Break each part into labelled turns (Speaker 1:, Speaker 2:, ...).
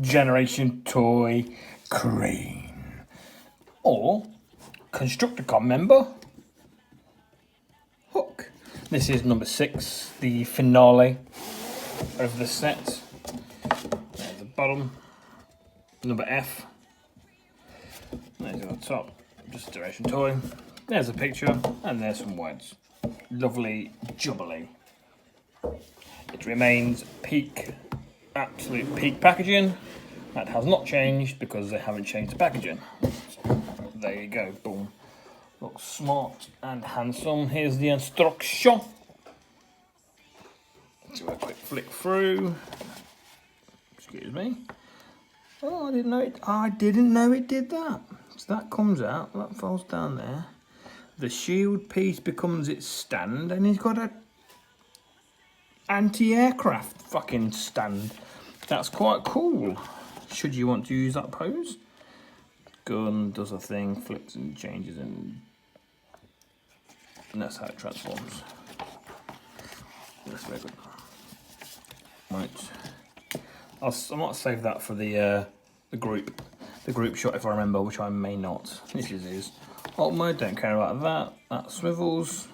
Speaker 1: Generation Toy Crane. Or Constructicon member Hook. This is number 6, the finale of the set. There's the bottom, number F. There's the top, just Generation Toy. There's a picture, and there's some words. Lovely jubbly. It remains peak, absolute peak packaging. That has not changed because they haven't changed the packaging. There you go, boom. Looks smart and handsome. Here's the instruction. Do a quick flick through. Excuse me. Oh, I didn't know it. I didn't know it did that. So that comes out. That falls down there. The shield piece becomes its stand, and he's got a anti-aircraft fucking stand. That's quite cool. Should you want to use that pose? Gun does a thing, flips and changes, and that's how it transforms. That's very good. Right. I might save that for the group shot if I remember, which I may not. This is his alt mode. Don't care about that. That swivels.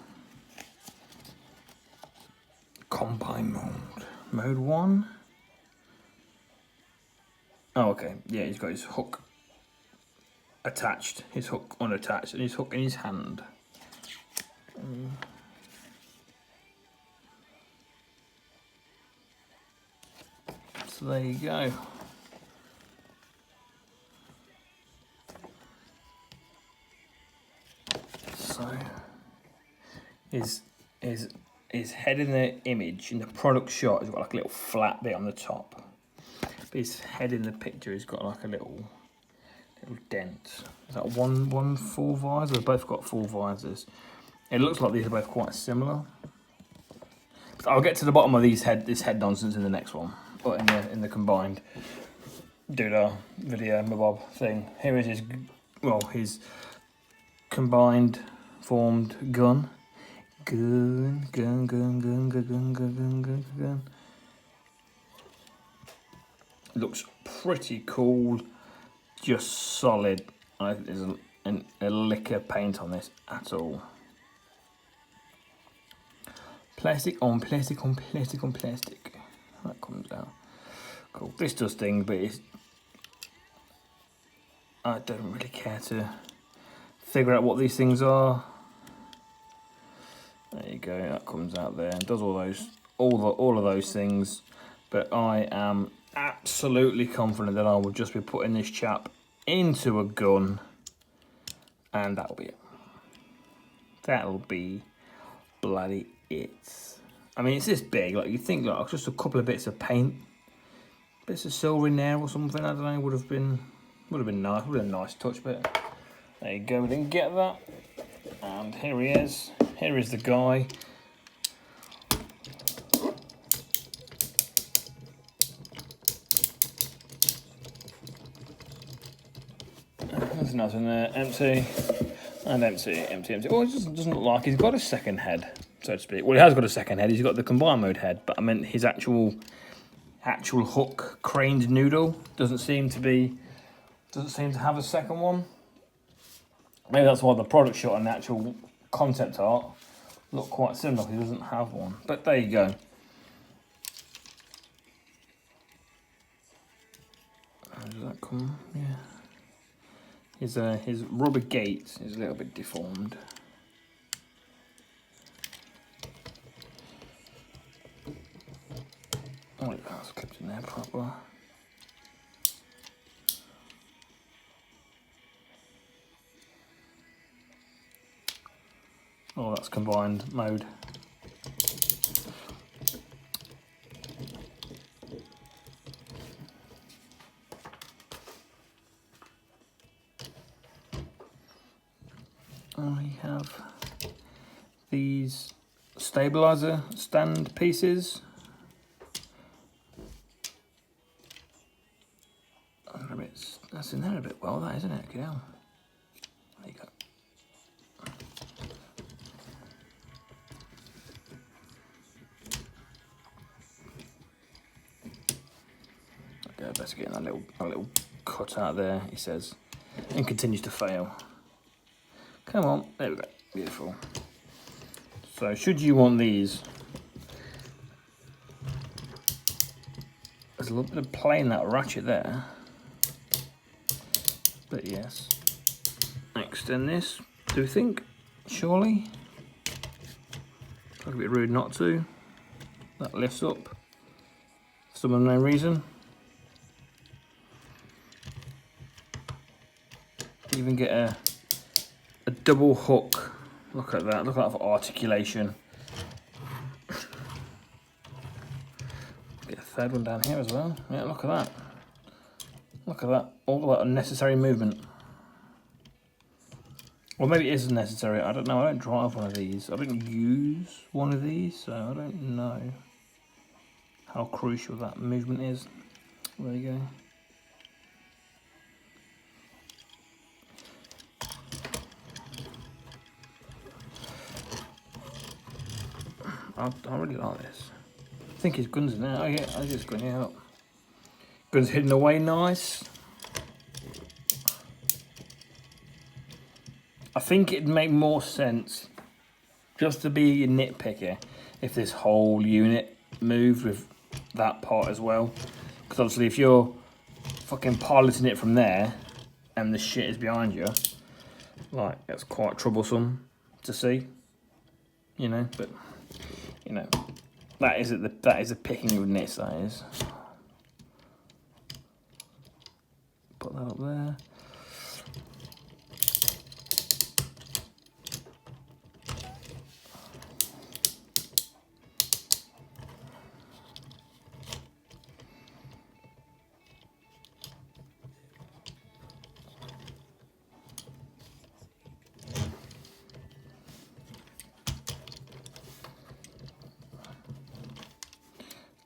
Speaker 1: Combine mode. Mode 1. Oh, okay. Yeah, he's got his hook attached, his hook unattached, and his hook in his hand. So there you go. So his head in the image, in the product shot, has got like a little flat bit on the top. But his head in the picture has got like a little dent. Is that one full visor? They've both got full visors. It looks like these are both quite similar. I'll get to the bottom of this head nonsense in the next one, or in the combined doodah video mabob thing. Here is his combined formed gun. Gun. Looks pretty cool. Just solid. I don't think there's a lick of paint on this at all. Plastic on plastic on plastic on plastic. That comes out. Cool. This does things, but I don't really care to figure out what these things are. There you go. That comes out there and does all of those things. But I am absolutely confident that I will just be putting this chap into a gun, and that'll be it. That'll be bloody it. I mean, it's this big. Like, you think like just a couple of bits of paint, bits of silver in there or something. I don't know. Would have been nice. Would have been a nice touch. But there you go. We didn't get that. And here he is. Here is the guy. There's nothing there. Empty. And empty. Well, it doesn't look like he's got a second head, so to speak. Well, he has got a second head. He's got the combine mode head, but I meant his actual hook craned noodle doesn't seem to have a second one. Maybe that's why the product shot and the actual concept art look quite similar. He doesn't have one, but there you go. How does that come? Yeah. His rubber gate is a little bit deformed. Oh, that's kept in there proper. Oh, that's combined mode. I have these stabilizer stand pieces. That's in there a bit well, that isn't it? Get out. There you go. go. Best getting a little cut out there, he says, and continues to fail. Come on, there we go. Beautiful. So, should you want these, there's a little bit of play in that ratchet there. But yes. Extend this, do you think? Surely? It's a bit rude not to. That lifts up for some unknown reason. Even get a double hook. Look at that. Look at that for articulation. Get a third one down here as well. Yeah, look at that. Look at that. All that unnecessary movement. Well, maybe it is necessary. I don't know. I don't drive one of these. I don't use one of these, so I don't know how crucial that movement is. There you go. I really like this. I think his gun's in there. Oh yeah, I just gun out. Gun's hidden away nice. I think it'd make more sense, just to be a nitpicker, if this whole unit moved with that part as well. Because obviously if you're fucking piloting it from there and the shit is behind you, like, that's quite troublesome to see. You know, but you know, that is the picking of nits, that is. Put that up there.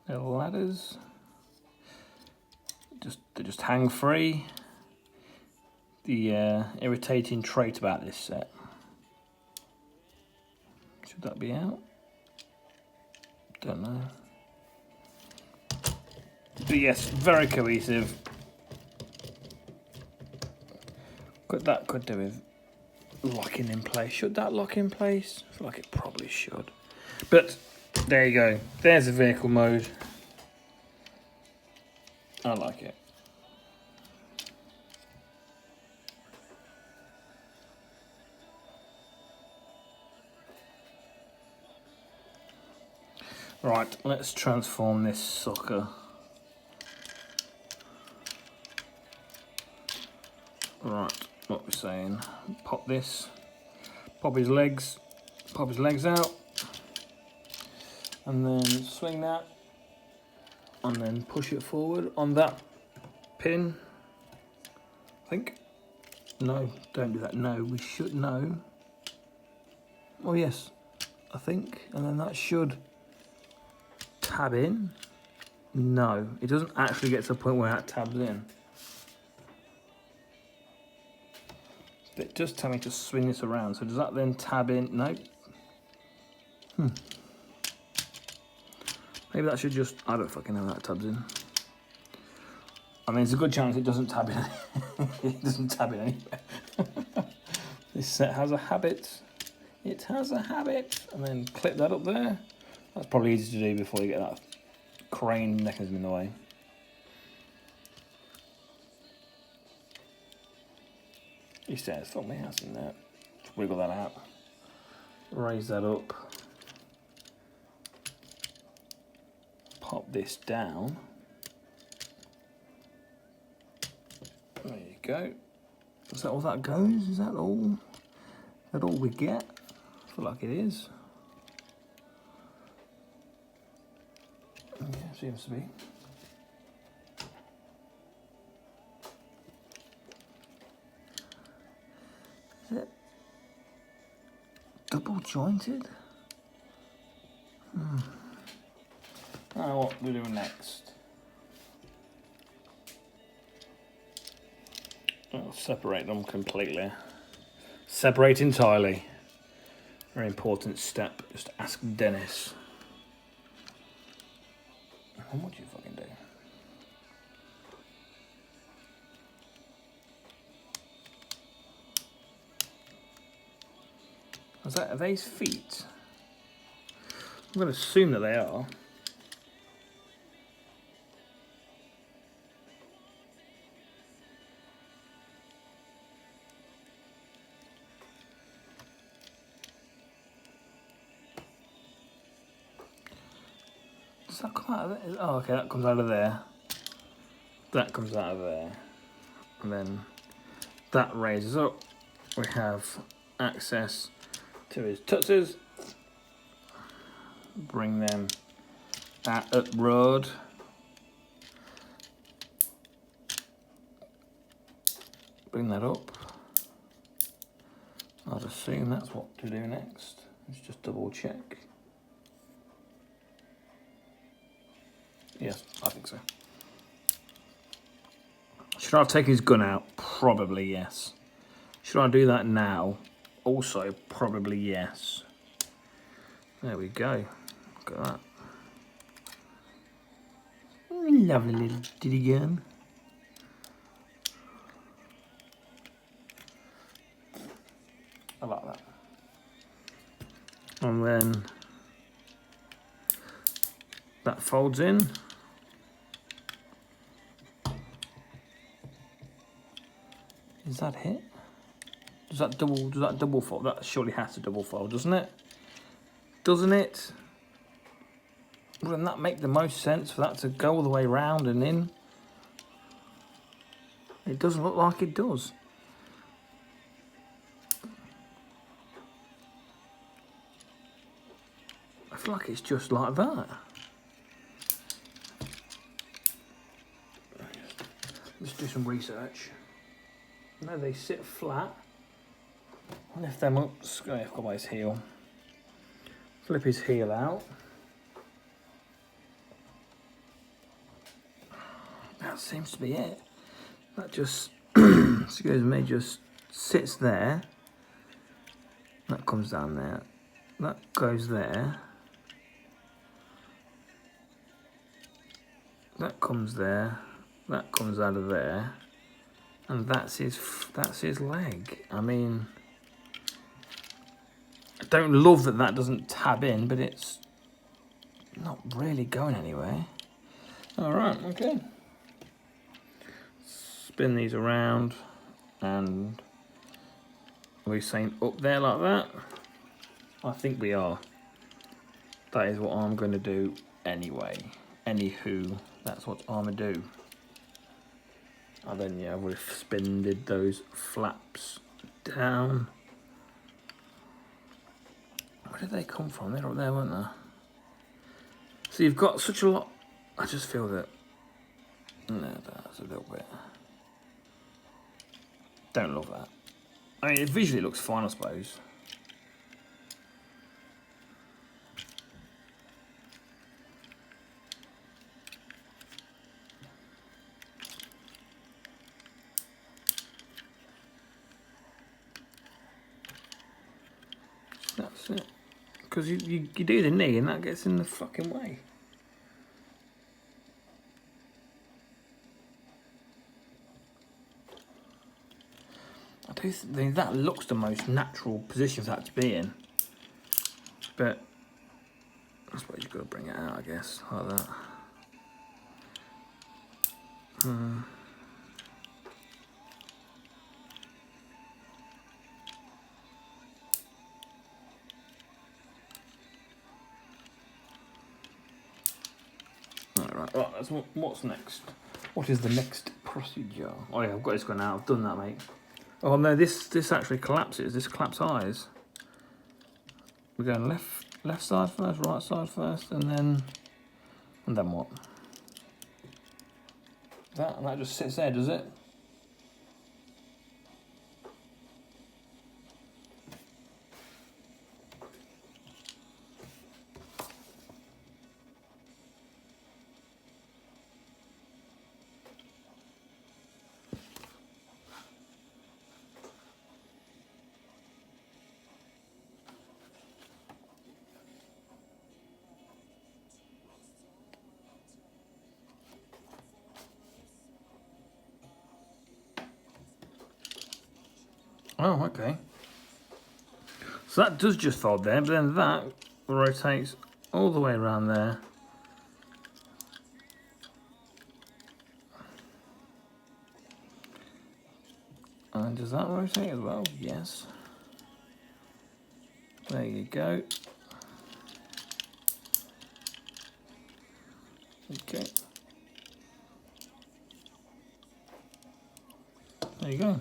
Speaker 1: The ladders they just hang free. The irritating trait about this set. Should that be out? Don't know. But yes, very cohesive. That could do with locking in place. Should that lock in place? I feel like it probably should. But there you go. There's the vehicle mode. I like it. Right, let's transform this sucker. Right, what we're saying. Pop this. Pop his legs out. And then swing that. And then push it forward on that pin. I think. No, don't do that. No, we should know. Oh yes, I think. And then that should tab in. No, it doesn't actually get to the point where that tabs in. It does tell me to swing this around. So does that then tab in? No. Maybe that should just, I don't fucking know how that tabs in. I mean, it's a good chance it doesn't tab in. It doesn't tab in anywhere. This set has a habit. It has a habit. And then clip that up there. That's probably easy to do before you get that crane mechanism in the way. He says, fuck me, that's in there. Just wiggle that out. Raise that up. Pop this down. There you go. Is that all that goes? Is that all? Is that all we get? I feel like it is. Yeah, seems to be. Is it double jointed? Now what do we do next? I'll separate them completely. Separate entirely. Very important step. Just ask Dennis. And what do you fucking do? Are they his feet? I'm going to assume that they are. Does that come out of there? Oh, okay, that comes out of there. That comes out of there. And then that raises up. We have access to his tutzes. Bring them up road. Bring that up. I'd assume that's what to do next. Let's just double check. Yes, I think so. Should I take his gun out? Probably yes. Should I do that now? Also, probably yes. There we go. Look at that. Lovely little diddy gun. I like that. And then that folds in. Is that it? Does that double fold? That surely has to double fold, doesn't it? Doesn't it? Wouldn't that make the most sense for that to go all the way round and in? It doesn't look like it does. I feel like it's just like that. Let's do some research. No, they sit flat. Lift them up. I've got his heel. Flip his heel out. That seems to be it. That just, excuse me, just sits there. That comes down there. That goes there. That comes there. That comes out of there. And that's his leg. I mean, I don't love that that doesn't tab in, but it's not really going anywhere. All right, okay. Spin these around, and are we saying up there like that? I think we are. That is what I'm going to do anyway. Anywho, that's what I'm going to do. And then, yeah, we've spinded those flaps down. Where did they come from? They're up there, weren't they? So you've got such a lot. I just feel that. No, that's a little bit. Don't love that. I mean, it visually looks fine, I suppose. That's it. Because you do the knee and that gets in the fucking way. I do think that looks the most natural position for that to be in. But I suppose you've got to bring it out, I guess, like that. Alright, right, that's what's next? What is the next procedure? Oh yeah, I've got this one out. I've done that, mate. Oh no, this actually collapses. This collapse eyes. We're going left side first, right side first, and then what? That just sits there, does it? Oh, okay. So that does just fold there, but then that rotates all the way around there. And does that rotate as well? Yes. There you go. Okay. There you go.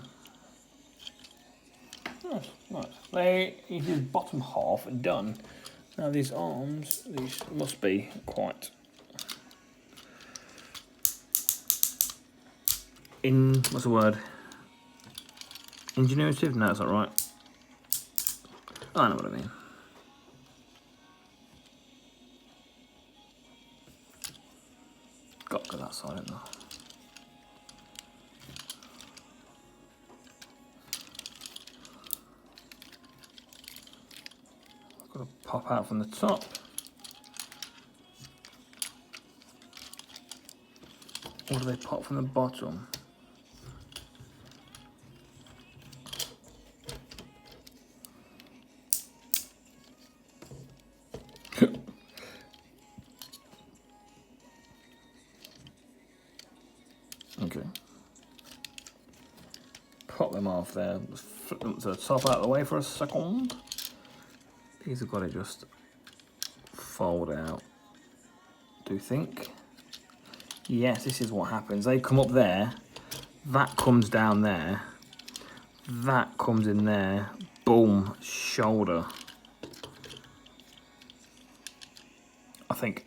Speaker 1: Nice, nice. There is his bottom half done. Now these arms, these must be quite what's the word? Ingenuitive? No, that's not right. I know what I mean. Got to go that side, haven't I? Got to pop out from the top. Or do they pop from the bottom? Okay. Pop them off there. Just flip them to the top out of the way for a second. These have got to just fold out. Do you think? Yes, this is what happens. They come up there, that comes down there, that comes in there, boom, shoulder. I think,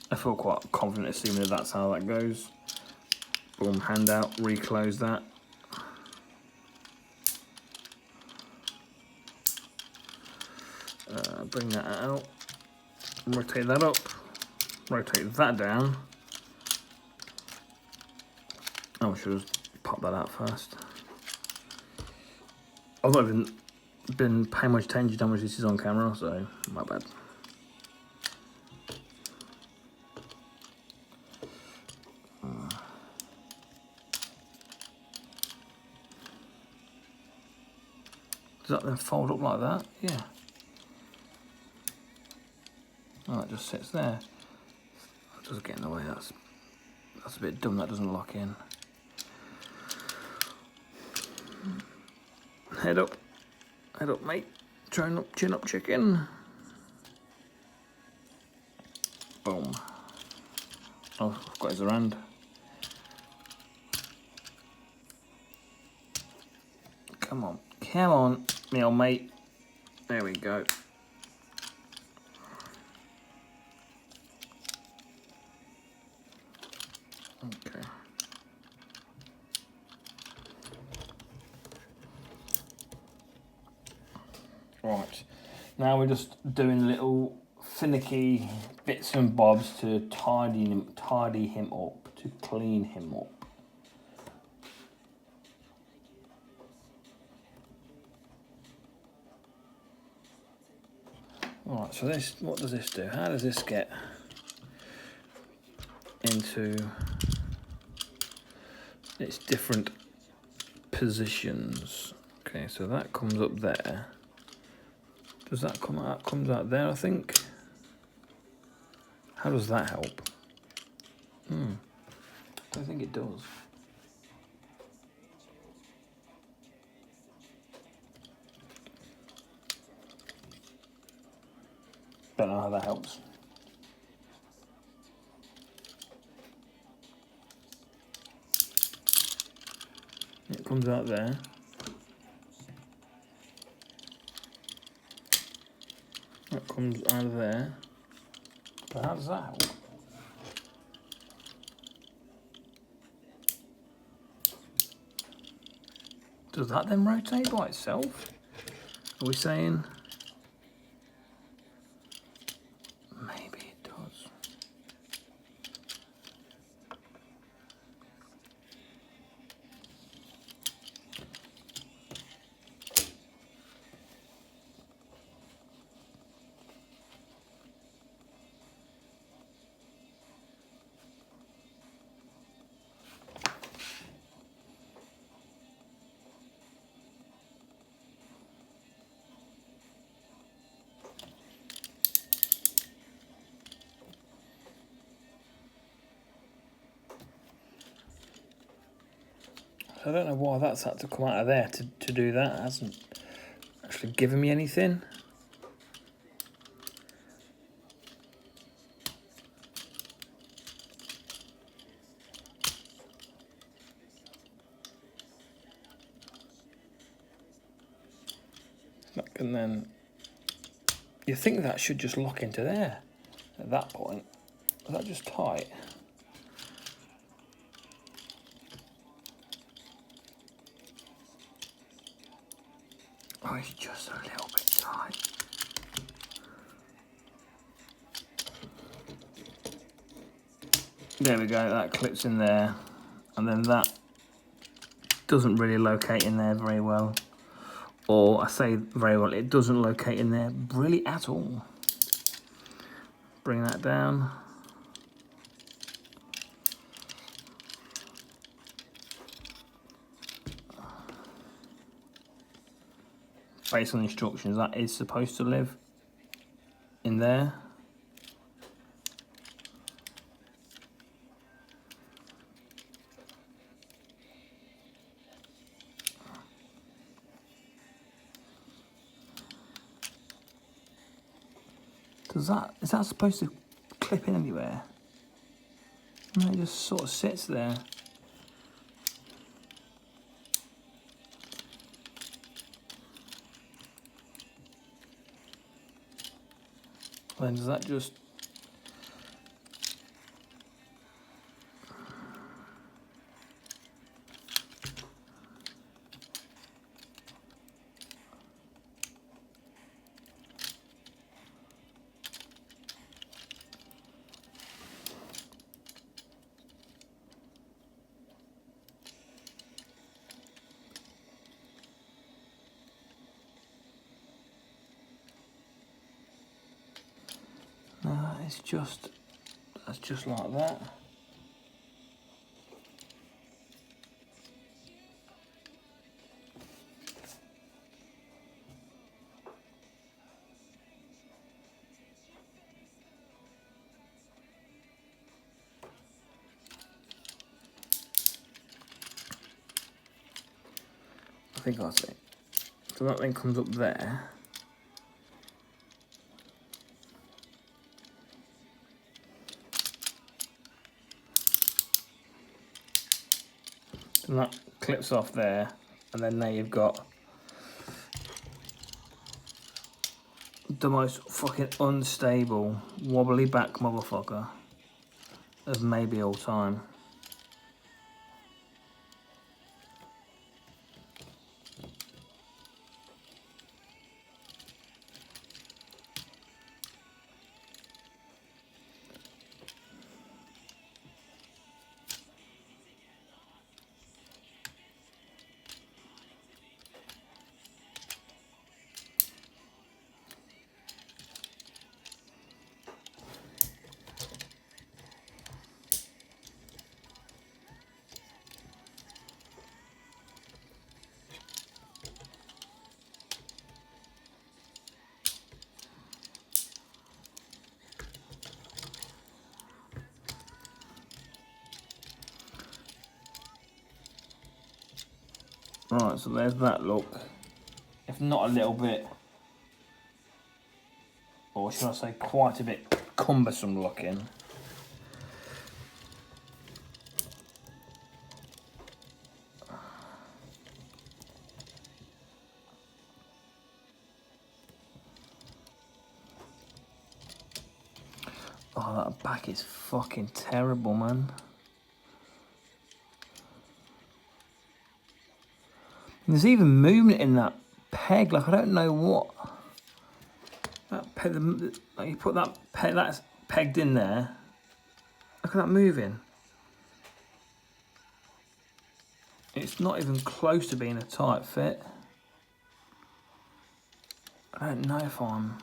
Speaker 1: I feel quite confident assuming that that's how that goes. Boom, hand out, reclose that. Bring that out, rotate that up, rotate that down. Oh, I should have popped that out first. I've not even been paying much attention to how much this is on camera, so my bad. Does that then fold up like that? Yeah. Oh, it just sits there. That doesn't get in the way. That's a bit dumb. That doesn't lock in. Head up, mate. Chin up, chicken. Boom. Oh, I've got his hand. Come on, me old mate. There we go. Okay. Right. Now we're just doing little finicky bits and bobs to tidy him up, to clean him up. Alright, so this, what does this do? How does this get into its different positions? Okay, so that comes up there. Does that come out? Comes out there, I think. How does that help? I don't think it does. Don't know how that helps. It comes out there. That comes out of there. But how does that help? Does that then rotate by itself? Are we saying? Maybe it does. So I don't know why that's had to come out of there to do that. It hasn't actually given me anything. And then you think that should just lock into there at that point. Is that just tight? Oh, it's just a little bit tight. There we go, that clips in there. And then that doesn't really locate in there very well. Or I say very well, it doesn't locate in there really at all. Bring that down. Based on instructions, that is supposed to live in there. Is that supposed to clip in anywhere? No, it just sort of sits there. Then does that just... No, it's just... That's just like that. I think that's it. So that then comes up there. And that clips off there, and then now you've got the most fucking unstable, wobbly back motherfucker of maybe all time. Right, so there's that look. If not a little bit, or should I say quite a bit cumbersome looking. Oh, that back is fucking terrible, man. And there's even movement in that peg, like I don't know what. That peg, like you put that peg, that's pegged in there. Look at that moving. It's not even close to being a tight fit. I don't know if I'm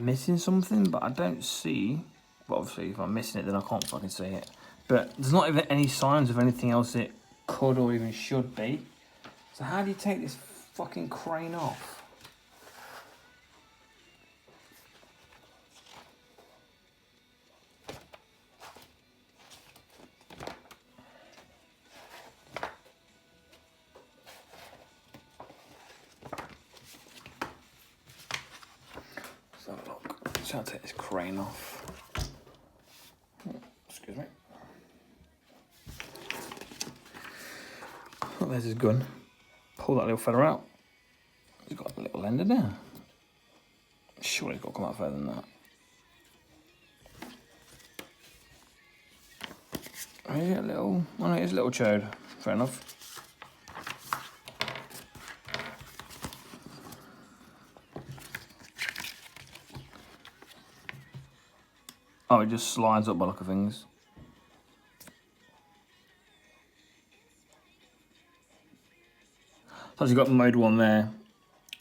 Speaker 1: missing something, but I don't see. Well, obviously, if I'm missing it, then I can't fucking see it. But there's not even any signs of anything else it could or even should be. So how do you take this fucking crane off? just going to take this crane off. Oh, excuse me. Oh, there's his gun. Pull that little fella out. He's got a little ender there. Surely he's got to come out further than that. Is it a little? Oh no, it's a little chode. Fair enough. Oh, it just slides up by look of things. So you've got mode 1 there,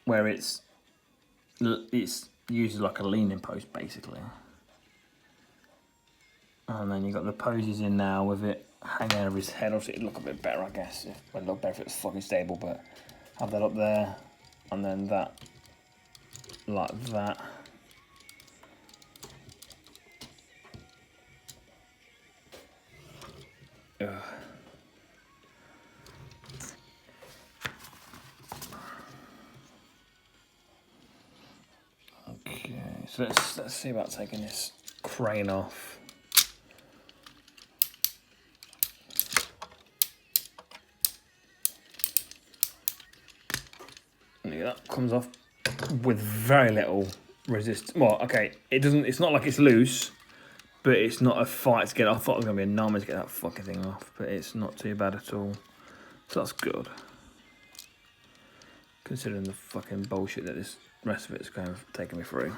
Speaker 1: where it's used like a leaning post basically. And then you've got the poses in now with it hanging over his head. Obviously it'd look a bit better, I guess. It'd look better if it was fucking stable, but have that up there, and then that like that. Ugh. Okay, so let's see about taking this crane off. Yeah, that comes off with very little resistance. Well, okay, it doesn't. It's not like it's loose, but it's not a fight to get it off. I thought it was gonna be a nightmare to get that fucking thing off, but it's not too bad at all. So that's good, considering the fucking bullshit that this rest of it's kind of taking me through.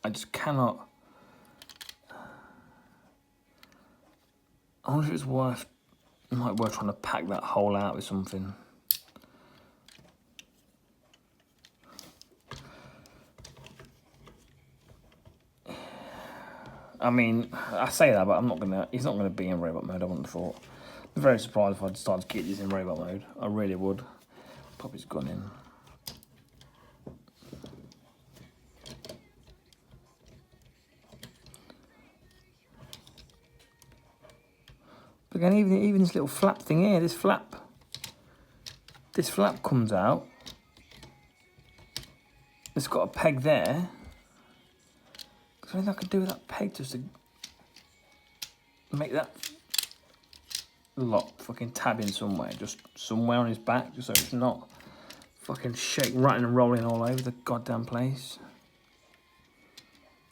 Speaker 1: I just cannot. I wonder if it's worth. It might be worth trying to pack that hole out with something. I mean, I say that, but I'm not gonna. He's not gonna be in robot mode. I wouldn't have thought. I'm very surprised if I decided to keep this in robot mode. I really would. Pop his gun in. But again, even this little flap thing here, this flap comes out. It's got a peg there. Is there anything I could do with that peg just to make that lock fucking tab in somewhere, just somewhere on his back, just so it's not fucking ratting and rolling all over the goddamn place.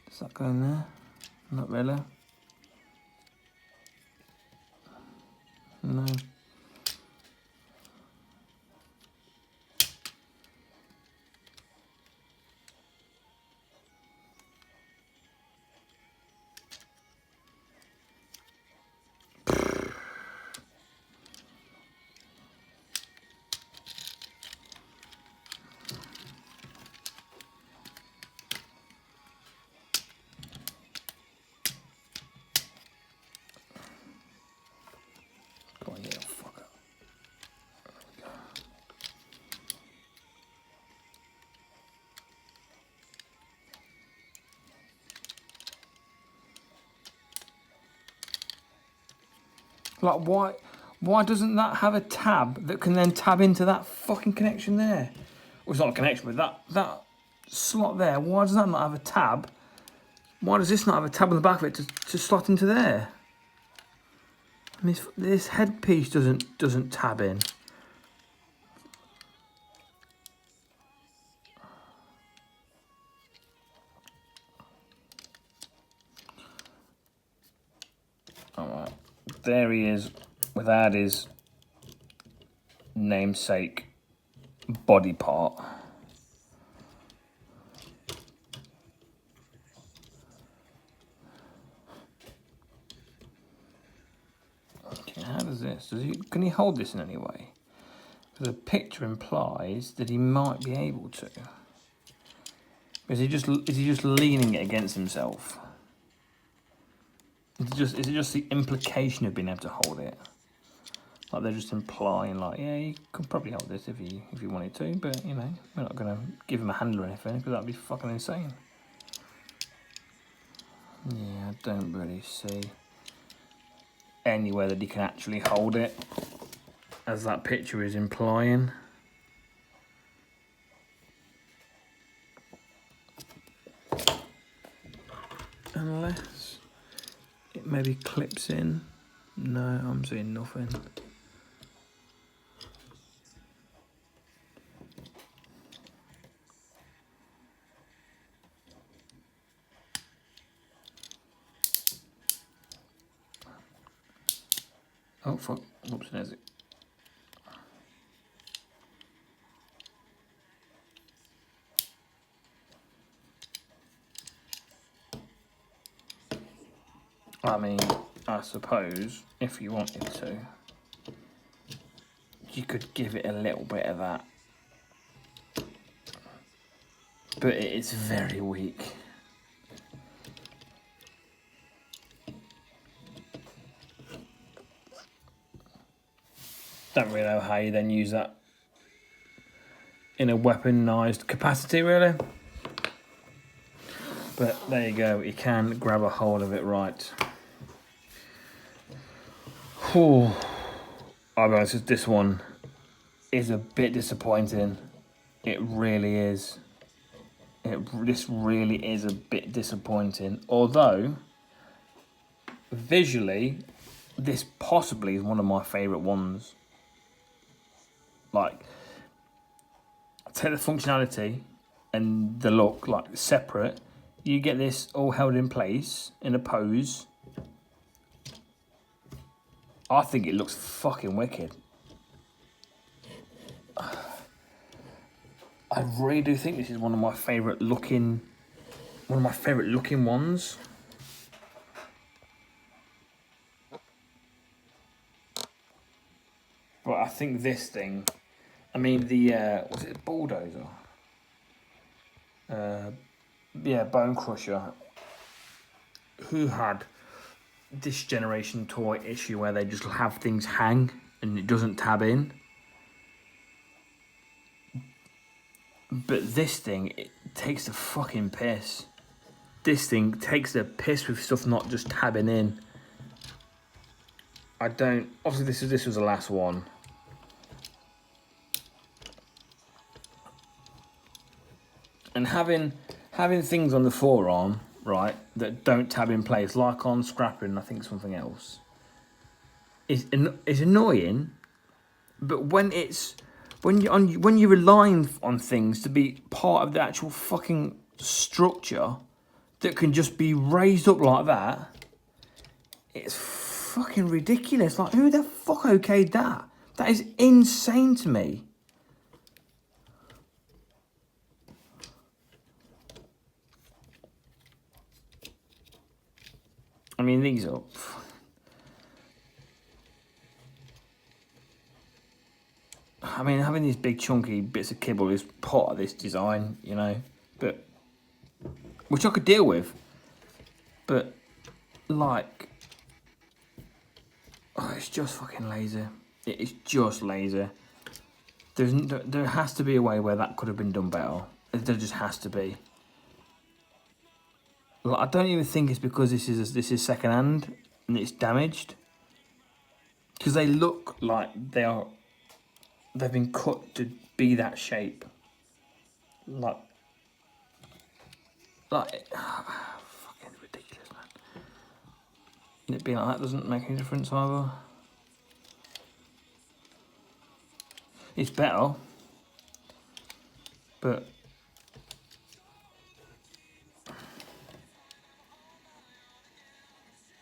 Speaker 1: Does that go in there? Not really. No. Go on, you little fucker. Like, why doesn't that have a tab that can then tab into that fucking connection there? Well, it's not a connection, but that slot there, why does that not have a tab? Why does this not have a tab on the back of it to slot into there? I mean, this headpiece doesn't tab in. Alright, there he is without his namesake body part. Okay, how does this? Can he hold this in any way? Because the picture implies that he might be able to. Is he just leaning it against himself? Is it just the implication of being able to hold it? Like they're just implying, like, yeah, you could probably hold this if you wanted to, but you know, we're not gonna give him a handle or anything because that'd be fucking insane. Yeah, I don't really see anywhere that he can actually hold it, as that picture is implying. Unless it maybe clips in. No, I'm seeing nothing. Oh fuck, oops, there's it. I mean, I suppose, if you wanted to, you could give it a little bit of that. But it is very weak. Don't really know how you then use that in a weaponised capacity, really. But there you go, you can grab a hold of it right. Whew. I'll be honest, this one is a bit disappointing. It really is. This really is a bit disappointing. Although, visually, this possibly is one of my favourite ones. Like, take the functionality and the look, like, separate. You get this all held in place in a pose. I think it looks fucking wicked. I really do think this is one of my favourite looking ones. But I think this thing, I mean the was it Bulldozer? Yeah, Bone Crusher. Who had this generation toy issue where they just have things hang and it doesn't tab in? But this thing, it takes the fucking piss. This thing takes the piss with stuff not just tabbing in. I don't. Obviously, this was the last one. And having things on the forearm, right, that don't tab in place, like on Scrapping, I think something else, is annoying. But when you're relying on things to be part of the actual fucking structure that can just be raised up like that, it's fucking ridiculous. Like, who the fuck okayed that? That is insane to me. I mean, these are... I mean, having these big chunky bits of kibble is part of this design, you know, but... which I could deal with. But, like... oh, it's just fucking lazy. It is just lazy. There has to be a way where that could have been done better. There just has to be. Like, I don't even think it's because this is second hand and it's damaged. Because they look like they've been cut to be that shape. Like fucking ridiculous, man. And it being like that doesn't make any difference either. It's better, but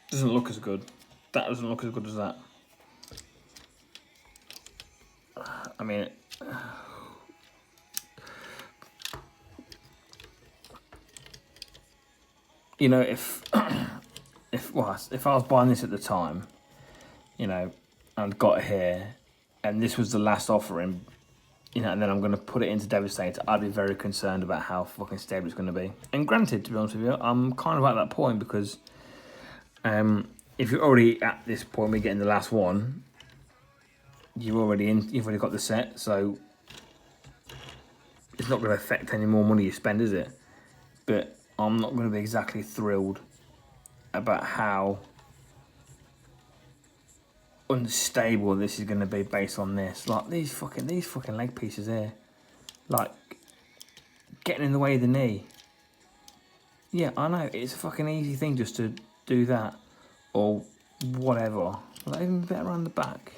Speaker 1: doesn't look as good. That doesn't look as good as that. I mean, you know, if if I was buying this at the time, you know, and got it here, and this was the last offering, you know, and then I'm going to put it into Devastator, I'd be very concerned about how fucking stable it's going to be. And granted, to be honest with you, I'm kind of at that point because if you're already at this point, we're getting the last one, you've already got the set, so it's not going to affect any more money you spend, is it? But I'm not going to be exactly thrilled about how unstable this is going to be based on this. Like these fucking leg pieces here, like getting in the way of the knee. Yeah, I know it's a fucking easy thing just to do that or whatever. Will that even be better around the back?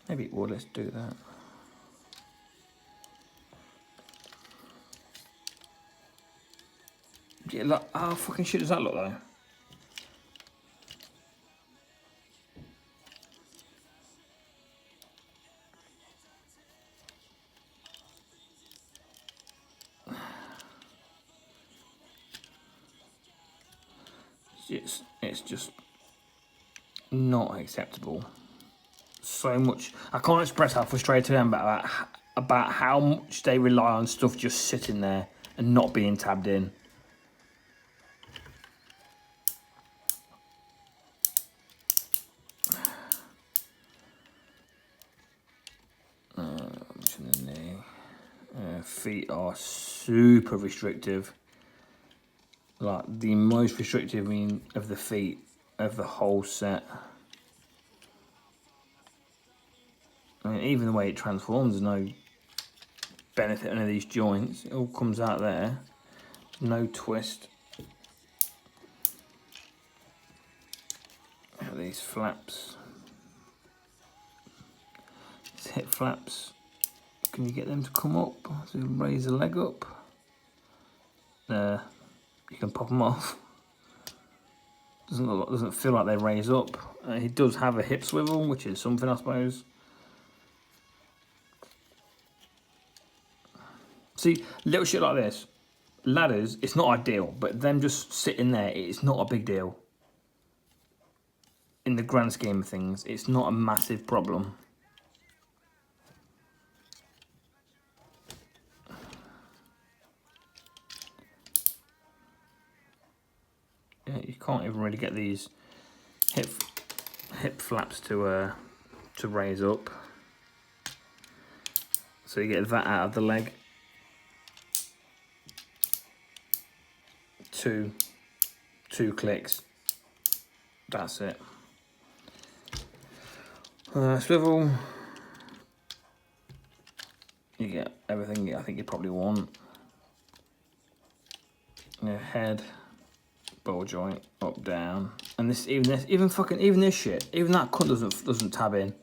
Speaker 1: Maybe it would. Let's do that. Yeah, like how fucking shit does that look though? It's just not acceptable. So much. I can't express how frustrated I am about how much they rely on stuff just sitting there and not being tabbed in. Feet are super restrictive. Like the most restrictive of the feet of the whole set. I mean, even the way it transforms, there's no benefit in any of these joints. It all comes out there. No twist. These flaps. These hip flaps. Can you get them to come up? So raise the leg up. You can pop them off. Doesn't feel like they raise up. He does have a hip swivel, which is something, I suppose. See, little shit like this, ladders, it's not ideal, but them just sitting there, it's not a big deal. In the grand scheme of things, it's not a massive problem. Yeah, you can't even really get these hip flaps to raise up. So you get that out of the leg. Two clicks. That's it. Swivel. You get everything I think you probably want. Your head, ball joint, up, down, and even this shit, even that cunt doesn't tab in.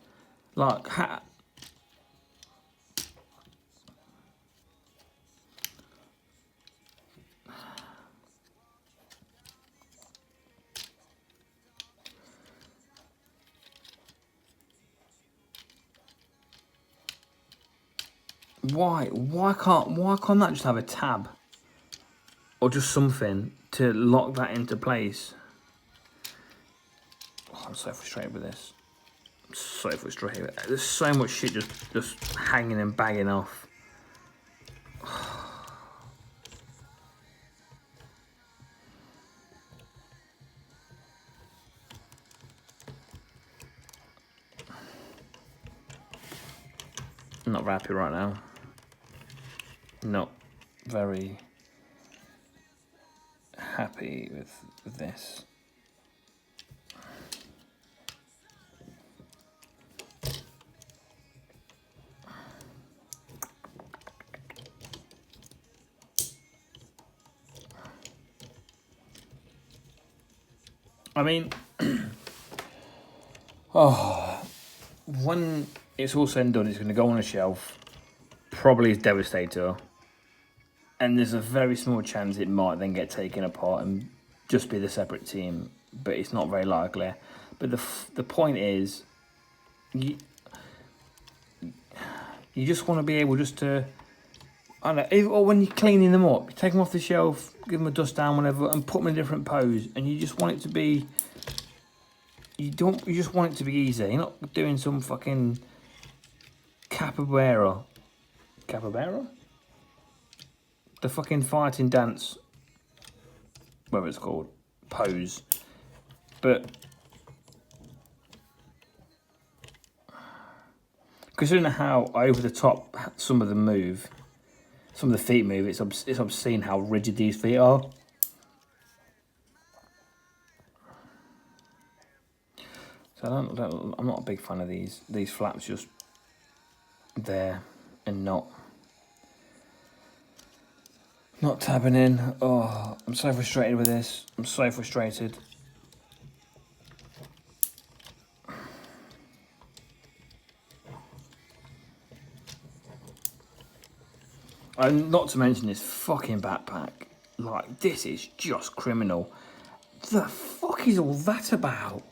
Speaker 1: Like why can't that just have a tab or just something to lock that into place? Oh, I'm so frustrated with this. I'm so frustrated. There's so much shit just hanging and bagging off. I'm not happy right now. Not very happy with this. I mean, when it's all said and done, it's going to go on a shelf, probably as Devastator, and there's a very small chance it might then get taken apart and just be the separate team, but it's not very likely. But the point is, you just want to be able just to, I don't know, or when you're cleaning them up, you take them off the shelf, give them a dust down, whatever, and put them in a different pose, and you just want it to be, you just want it to be easy. You're not doing some fucking capoeira? The fucking fighting dance, whatever it's called, pose. But considering how over the top some of them move, some of the feet move, it's obscene how rigid these feet are. So I'm not a big fan of these flaps just there and not tabbing in. Oh, I'm so frustrated with this. I'm so frustrated. And not to mention this fucking backpack. Like, this is just criminal. The fuck is all that about?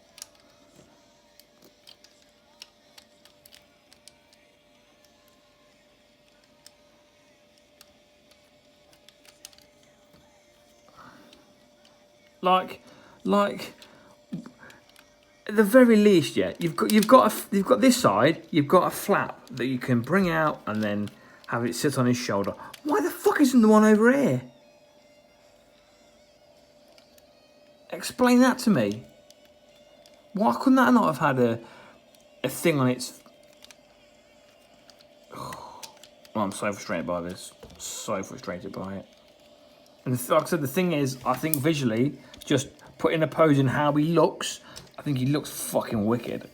Speaker 1: Like, at the very least, yeah, you've got this side. You've got a flap that you can bring out and then have it sit on his shoulder. Why the fuck isn't the one over here? Explain that to me. Why couldn't that not have had a thing on its... Oh, I'm so frustrated by this. So frustrated by it. And like I said, the thing is, I think visually, just putting a pose in how he looks, I think he looks fucking wicked.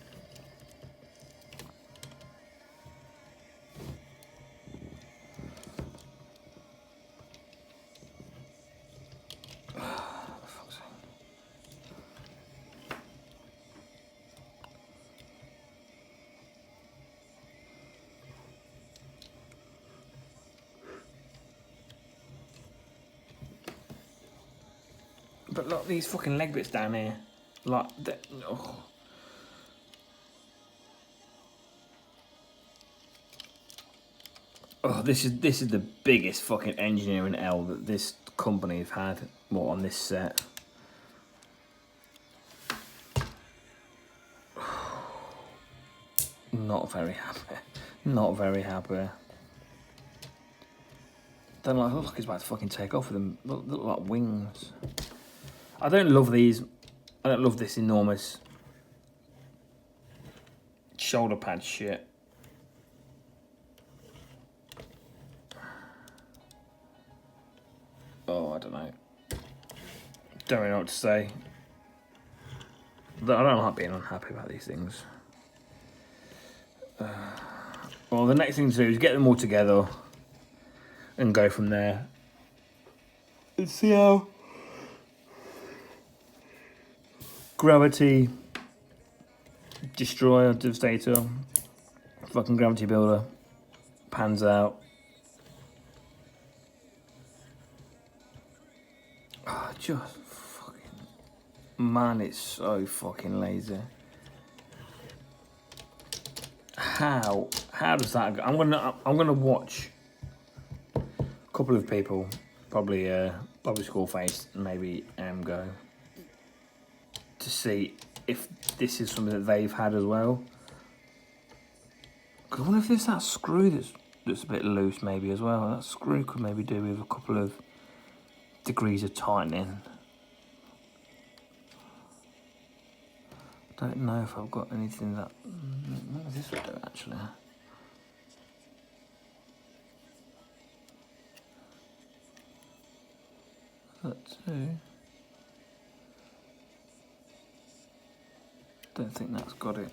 Speaker 1: But look, these fucking leg bits down here, like, oh. Oh, this is the biggest fucking engineering L that this company have had. What, on this set? Not very happy. Not very happy. Don't like, look, he's about to fucking take off with them. Look like wings. I don't love these. I don't love this enormous shoulder pad shit. Oh, I don't know. Don't really know what to say. I don't like being unhappy about these things. Well, the next thing to do is get them all together and go from there. And see how Gravity, Destroyer, Devastator, fucking Gravity Builder pans out. Oh, just fucking... Man, it's so fucking lazy. How does that go? I'm gonna watch a couple of people, probably Skullface and maybe go, to see if this is something that they've had as well. Cause I wonder if there's that screw that's a bit loose maybe as well. That screw could maybe do with a couple of degrees of tightening. Don't know if I've got anything that... What does this do actually? That too. Don't think that's got it.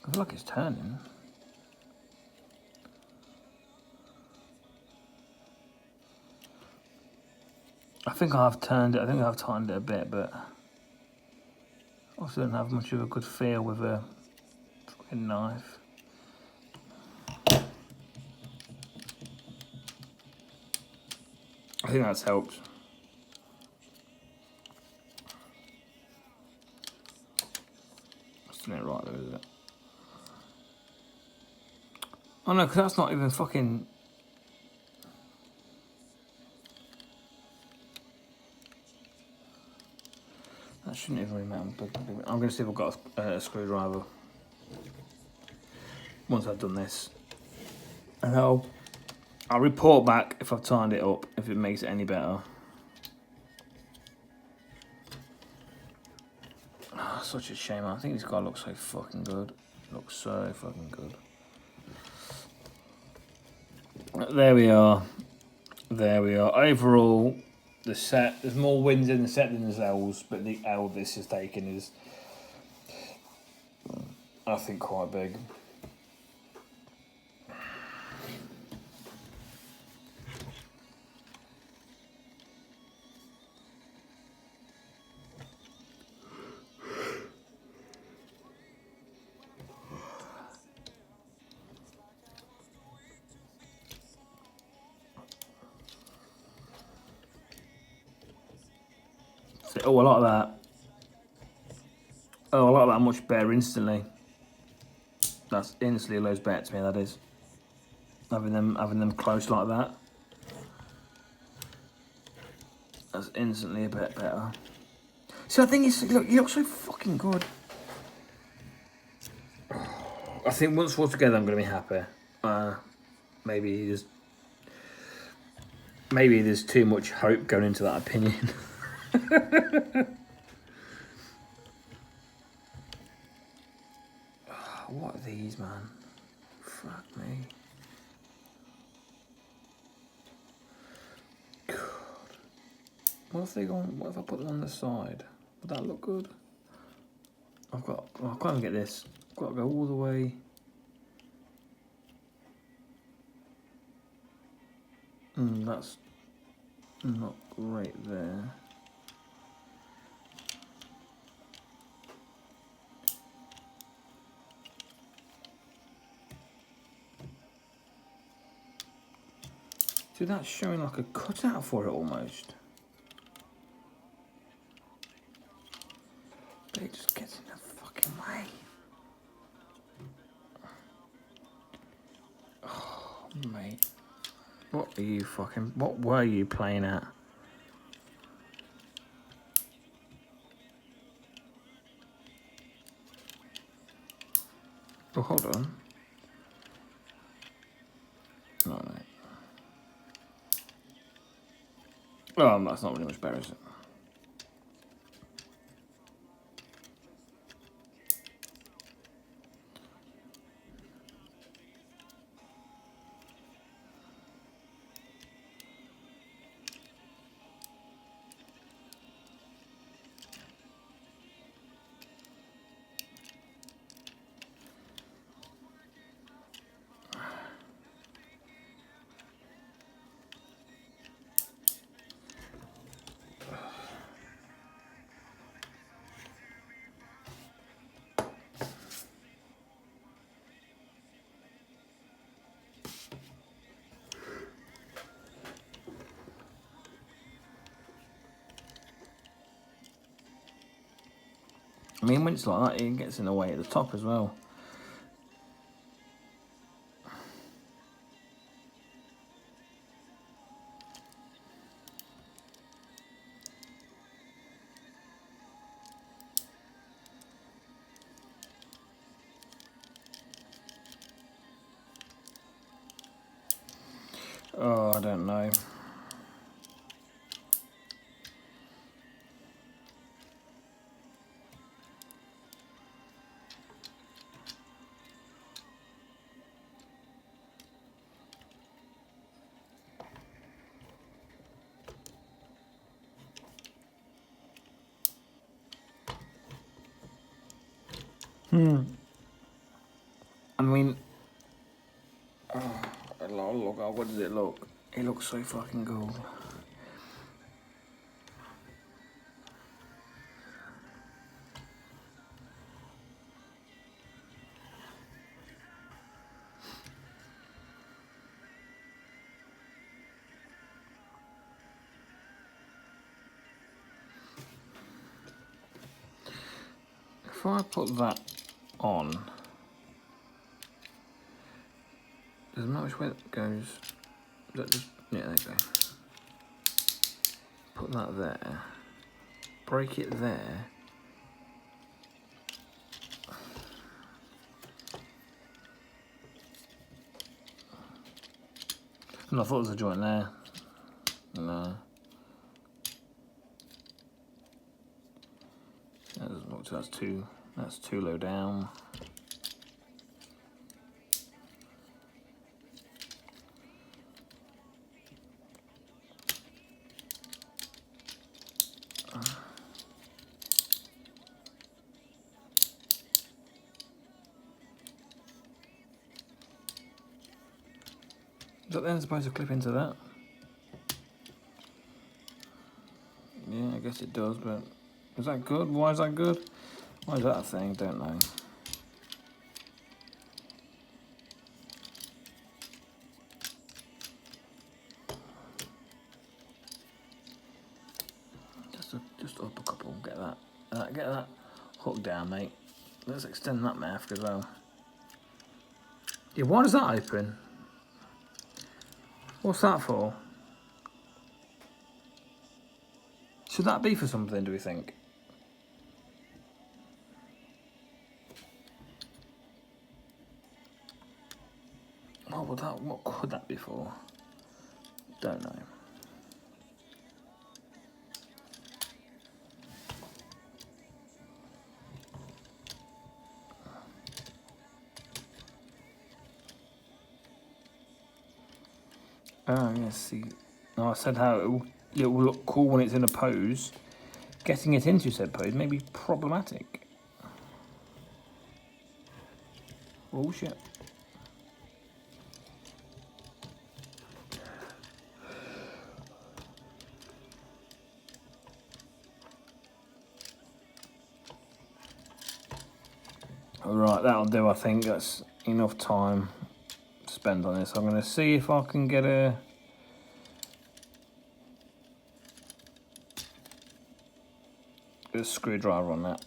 Speaker 1: I feel like it's turning. I think I've turned it, I think I've tightened it a bit, but I also don't have much of a good feel with a fucking knife. I think that's helped. Still ain't right though, is it? Oh no, because that's not even fucking... That shouldn't even really matter. I'm going to see if I've got a screwdriver once I've done this. And I'll I'll report back if I've timed it up, if it makes it any better. Oh, such a shame. I think this guy looks so fucking good. Looks so fucking good. There we are. There we are. Overall, the set, there's more wins in the set than there's L's, but the L this is taken is, I think, quite big. So, oh, I like that. Oh, I like that much better instantly. That's instantly loads better to me, that is. Having them close like that. That's instantly a bit better. See, I think it's, look, you look so fucking good. I think once we're together, I'm going to be happy. Maybe there's too much hope going into that opinion. What are these, man? Fuck me. God. What if what if I put them on the side? Would that look good? I can't even get this. I've got to go all the way. That's not great there. See, that's showing like a cutout for it almost. But it just gets in the fucking way. Oh, mate. What were you playing at? Oh, hold on. No, mate. Oh, that's not really much better, is it? I mean, when it's like that, it gets in the way at the top as well. Oh, I don't know. I mean, look, what does it look? It looks so fucking cool. If I put that on, doesn't matter which way it goes. Yeah, there you go. Put that there. Break it there. And I thought there was a joint there. No. That doesn't look, that's too low down. Is that then supposed to clip into that? Yeah, I guess it does, but is that good? Why is that good? Why is that a thing? Don't know. Just up a couple. Get that hook down, mate. Let's extend that mouth as well. Yeah, why does that open? What's that for? Should that be for something, do we think? What could that be for? Don't know. Oh, yes, see. No, I said how it will look cool when it's in a pose. Getting it into said pose may be problematic. Oh, shit. Right, that'll do, I think. That's enough time to spend on this. I'm going to see if I can get a screwdriver on that.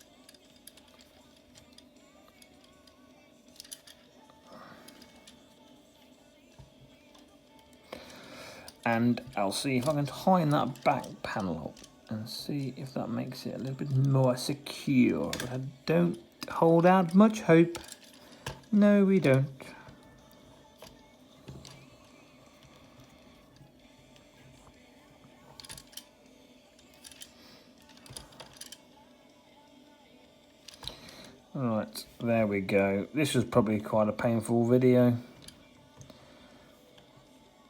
Speaker 1: And I'll see if I can tighten that back panel up and see if that makes it a little bit more secure. But I don't hold out much hope. No, we don't. Right, there we go. This was probably quite a painful video.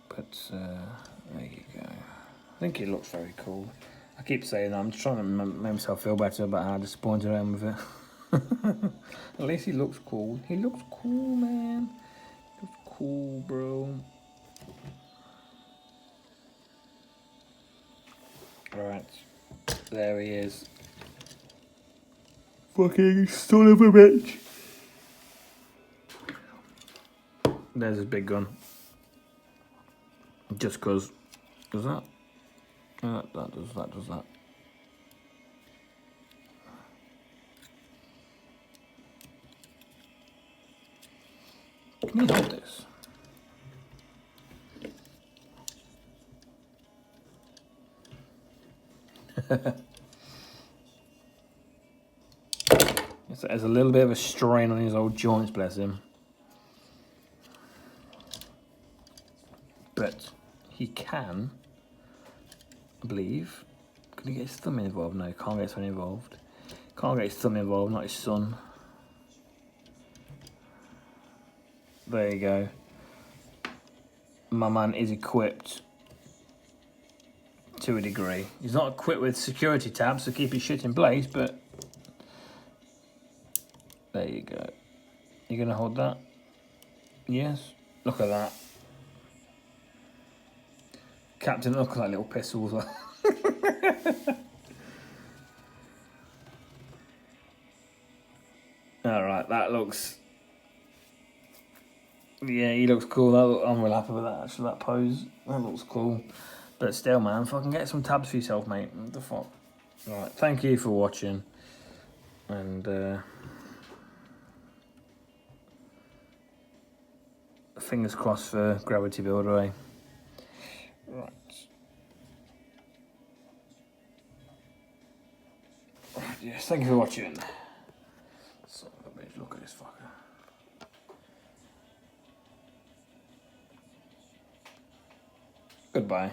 Speaker 1: But there you go. I think it looks very cool. I keep saying that. I'm just trying to make myself feel better about how disappointed I am with it. At least he looks cool. He looks cool, man. He looks cool, bro. Right. There he is. Fucking son of a bitch. There's his big gun. Just cause. Does that? That does that. Can you hold this? There's a little bit of a strain on his old joints, bless him. But he can, I believe. Can he get his thumb involved? No, can't get his thumb involved. Can't get his thumb involved, not his son. There you go. My man is equipped to a degree. He's not equipped with security tabs to keep his shit in place, but there you go. You gonna hold that? Yes. Look at that. Captain, look at that little pistol as well. Alright, that looks... Yeah, he looks cool. I'm real happy with that, actually, that pose. That looks cool. But still, man, fucking get some tabs for yourself, mate. What the fuck? Alright, thank you for watching. And, fingers crossed for Gravity Builder, eh? Right. Yes, thank you for watching. Son of a bitch, look at this fucker. Goodbye.